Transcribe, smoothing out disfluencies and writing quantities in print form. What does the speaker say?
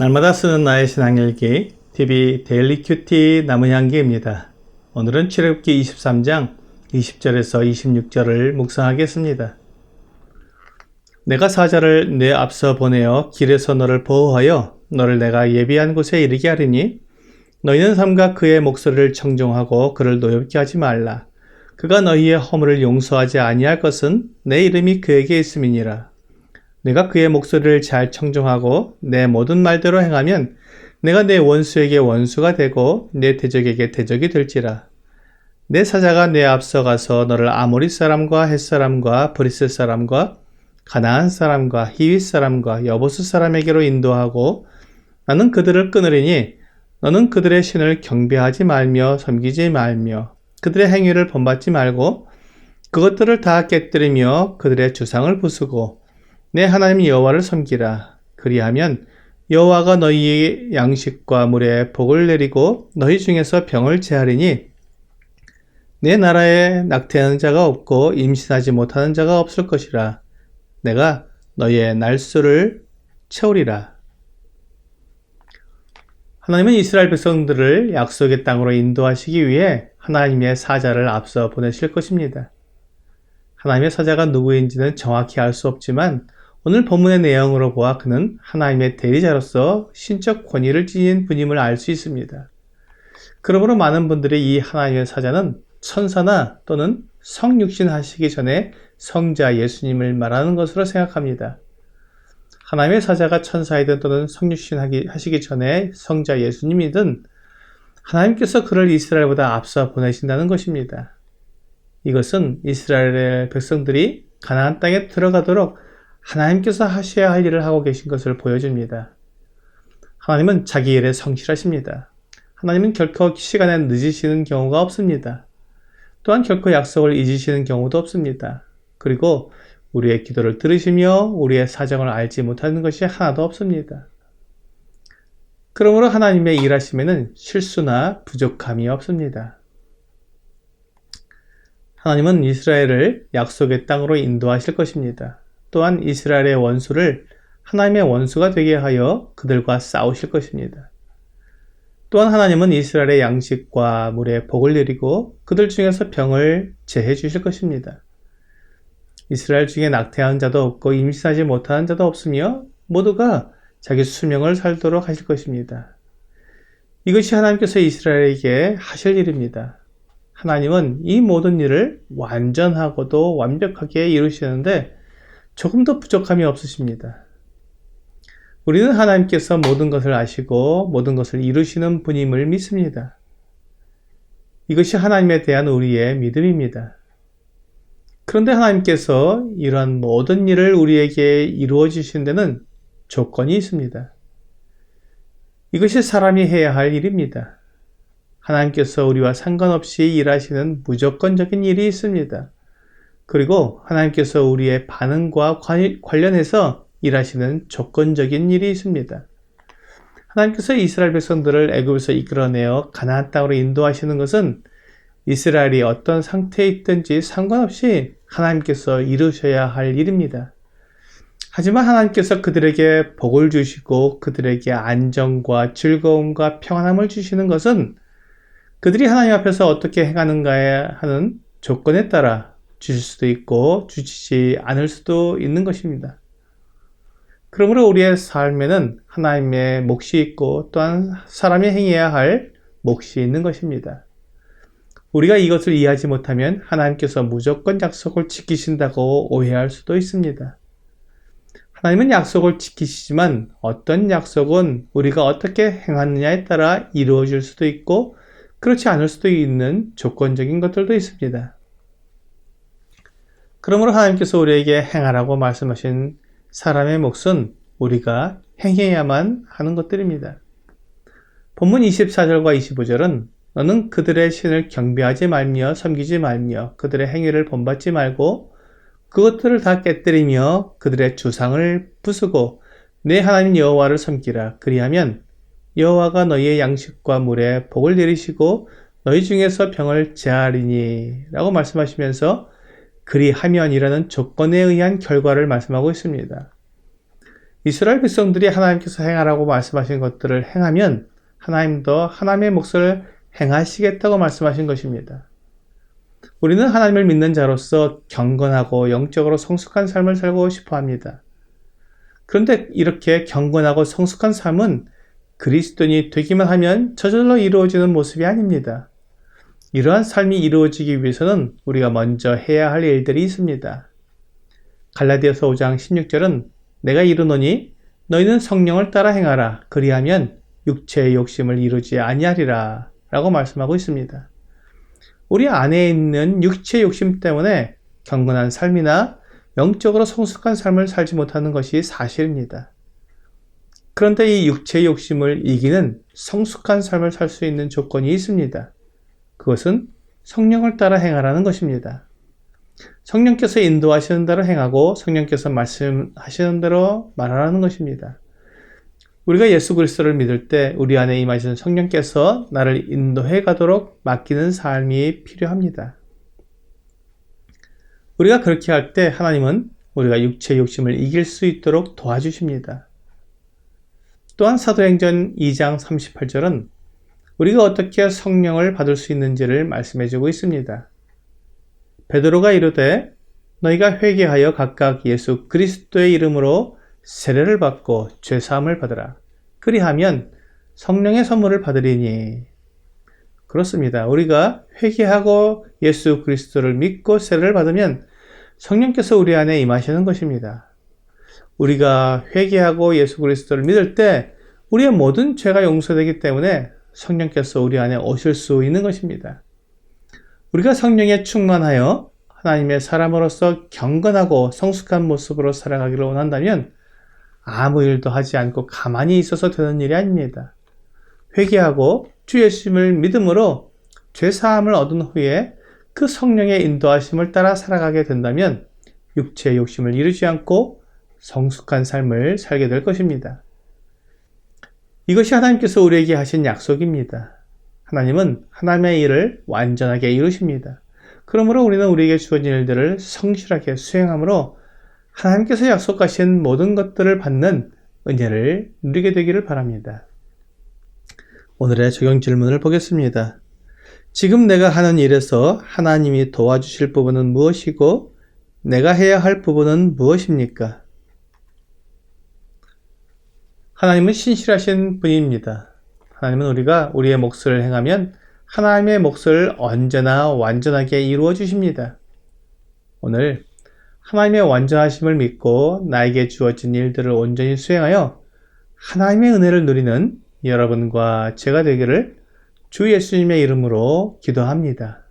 날마다 쓰는 나의 신앙일기 TV 데일리 큐티 나무향기입니다. 오늘은 출애굽기 23장 20절에서 26절을 묵상하겠습니다. 내가 사자를 내 앞서 보내어 길에서 너를 보호하여 너를 내가 예비한 곳에 이르게 하리니 너희는 삼가 그의 목소리를 청종하고 그를 노엽게 하지 말라. 그가 너희의 허물을 용서하지 아니할 것은 내 이름이 그에게 있음이니라. 내가 그의 목소리를 잘 청종하고 내 모든 말대로 행하면 내가 내 원수에게 원수가 되고 내 대적에게 대적이 될지라. 내 사자가 내 앞서 가서 너를 아모리 사람과 헷 사람과 브리스 사람과 가나안 사람과 히윗 사람과 여보스 사람에게로 인도하고 나는 그들을 끊으리니 너는 그들의 신을 경배하지 말며 섬기지 말며 그들의 행위를 본받지 말고 그것들을 다 깨뜨리며 그들의 주상을 부수고 내 하나님 여호와를 섬기라. 그리하면 여호와가 너희의 양식과 물에 복을 내리고 너희 중에서 병을 제하리니 내 나라에 낙태하는 자가 없고 임신하지 못하는 자가 없을 것이라. 내가 너희의 날수를 채우리라. 하나님은 이스라엘 백성들을 약속의 땅으로 인도하시기 위해 하나님의 사자를 앞서 보내실 것입니다. 하나님의 사자가 누구인지는 정확히 알 수 없지만 오늘 본문의 내용으로 보아 그는 하나님의 대리자로서 신적 권위를 지닌 분임을 알 수 있습니다. 그러므로 많은 분들이 이 하나님의 사자는 천사나 또는 성육신 하시기 전에 성자 예수님을 말하는 것으로 생각합니다. 하나님의 사자가 천사이든 또는 성육신 하시기 전에 성자 예수님이든 하나님께서 그를 이스라엘보다 앞서 보내신다는 것입니다. 이것은 이스라엘의 백성들이 가나안 땅에 들어가도록 하나님께서 하셔야 할 일을 하고 계신 것을 보여줍니다. 하나님은 자기 일에 성실하십니다. 하나님은 결코 시간에 늦으시는 경우가 없습니다. 또한 결코 약속을 잊으시는 경우도 없습니다. 그리고 우리의 기도를 들으시며 우리의 사정을 알지 못하는 것이 하나도 없습니다. 그러므로 하나님의 일하심에는 실수나 부족함이 없습니다. 하나님은 이스라엘을 약속의 땅으로 인도하실 것입니다. 또한 이스라엘의 원수를 하나님의 원수가 되게 하여 그들과 싸우실 것입니다. 또한 하나님은 이스라엘의 양식과 물에 복을 내리고 그들 중에서 병을 제해 주실 것입니다. 이스라엘 중에 낙태한 자도 없고 임신하지 못하는 자도 없으며 모두가 자기 수명을 살도록 하실 것입니다. 이것이 하나님께서 이스라엘에게 하실 일입니다. 하나님은 이 모든 일을 완전하고도 완벽하게 이루시는데 조금도 부족함이 없으십니다. 우리는 하나님께서 모든 것을 아시고 모든 것을 이루시는 분임을 믿습니다. 이것이 하나님에 대한 우리의 믿음입니다. 그런데 하나님께서 이러한 모든 일을 우리에게 이루어 주신 데는 조건이 있습니다. 이것이 사람이 해야 할 일입니다. 하나님께서 우리와 상관없이 일하시는 무조건적인 일이 있습니다. 그리고 하나님께서 우리의 반응과 관련해서 일하시는 조건적인 일이 있습니다. 하나님께서 이스라엘 백성들을 애굽에서 이끌어내어 가나안 땅으로 인도하시는 것은 이스라엘이 어떤 상태에 있든지 상관없이 하나님께서 이루셔야 할 일입니다. 하지만 하나님께서 그들에게 복을 주시고 그들에게 안정과 즐거움과 평안함을 주시는 것은 그들이 하나님 앞에서 어떻게 행하는가에 하는 조건에 따라 주실 수도 있고 주시지 않을 수도 있는 것입니다. 그러므로 우리의 삶에는 하나님의 몫이 있고 또한 사람이 행해야 할 몫이 있는 것입니다. 우리가 이것을 이해하지 못하면 하나님께서 무조건 약속을 지키신다고 오해할 수도 있습니다. 하나님은 약속을 지키시지만 어떤 약속은 우리가 어떻게 행하느냐에 따라 이루어질 수도 있고 그렇지 않을 수도 있는 조건적인 것들도 있습니다. 그러므로 하나님께서 우리에게 행하라고 말씀하신 사람의 몫은 우리가 행해야만 하는 것들입니다. 본문 24절과 25절은 너는 그들의 신을 경배하지 말며 섬기지 말며 그들의 행위를 본받지 말고 그것들을 다 깨뜨리며 그들의 주상을 부수고 내 하나님 여호와를 섬기라. 그리하면 여호와가 너희의 양식과 물에 복을 내리시고 너희 중에서 병을 제하리니 라고 말씀하시면서 그리하면이라는 조건에 의한 결과를 말씀하고 있습니다. 이스라엘 백성들이 하나님께서 행하라고 말씀하신 것들을 행하면 하나님도 하나님의 몫을 행하시겠다고 말씀하신 것입니다. 우리는 하나님을 믿는 자로서 경건하고 영적으로 성숙한 삶을 살고 싶어 합니다. 그런데 이렇게 경건하고 성숙한 삶은 그리스도인이 되기만 하면 저절로 이루어지는 모습이 아닙니다. 이러한 삶이 이루어지기 위해서는 우리가 먼저 해야 할 일들이 있습니다. 갈라디아서 5장 16절은 내가 이르노니 너희는 성령을 따라 행하라. 그리하면 육체의 욕심을 이루지 아니하리라 라고 말씀하고 있습니다. 우리 안에 있는 육체의 욕심 때문에 경건한 삶이나 영적으로 성숙한 삶을 살지 못하는 것이 사실입니다. 그런데 이 육체의 욕심을 이기는 성숙한 삶을 살 수 있는 조건이 있습니다. 그것은 성령을 따라 행하라는 것입니다. 성령께서 인도하시는 대로 행하고 성령께서 말씀하시는 대로 말하라는 것입니다. 우리가 예수 그리스도를 믿을 때 우리 안에 임하시는 성령께서 나를 인도해 가도록 맡기는 삶이 필요합니다. 우리가 그렇게 할 때 하나님은 우리가 육체의 욕심을 이길 수 있도록 도와주십니다. 또한 사도행전 2장 38절은 우리가 어떻게 성령을 받을 수 있는지를 말씀해주고 있습니다. 베드로가 이르되 너희가 회개하여 각각 예수 그리스도의 이름으로 세례를 받고 죄사함을 받으라. 그리하면 성령의 선물을 받으리니. 그렇습니다. 우리가 회개하고 예수 그리스도를 믿고 세례를 받으면 성령께서 우리 안에 임하시는 것입니다. 우리가 회개하고 예수 그리스도를 믿을 때 우리의 모든 죄가 용서되기 때문에 성령께서 우리 안에 오실 수 있는 것입니다. 우리가 성령에 충만하여 하나님의 사람으로서 경건하고 성숙한 모습으로 살아가기를 원한다면 아무 일도 하지 않고 가만히 있어서 되는 일이 아닙니다. 회개하고 주 예수님을 믿음으로 죄사함을 얻은 후에 그 성령의 인도하심을 따라 살아가게 된다면 육체의 욕심을 이루지 않고 성숙한 삶을 살게 될 것입니다. 이것이 하나님께서 우리에게 하신 약속입니다. 하나님은 하나님의 일을 완전하게 이루십니다. 그러므로 우리는 우리에게 주어진 일들을 성실하게 수행함으로 하나님께서 약속하신 모든 것들을 받는 은혜를 누리게 되기를 바랍니다. 오늘의 적용 질문을 보겠습니다. 지금 내가 하는 일에서 하나님이 도와주실 부분은 무엇이고 내가 해야 할 부분은 무엇입니까? 하나님은 신실하신 분입니다. 하나님은 우리가 우리의 몫을 행하면 하나님의 몫을 언제나 완전하게 이루어 주십니다. 오늘 하나님의 완전하심을 믿고 나에게 주어진 일들을 온전히 수행하여 하나님의 은혜를 누리는 여러분과 제가 되기를 주 예수님의 이름으로 기도합니다.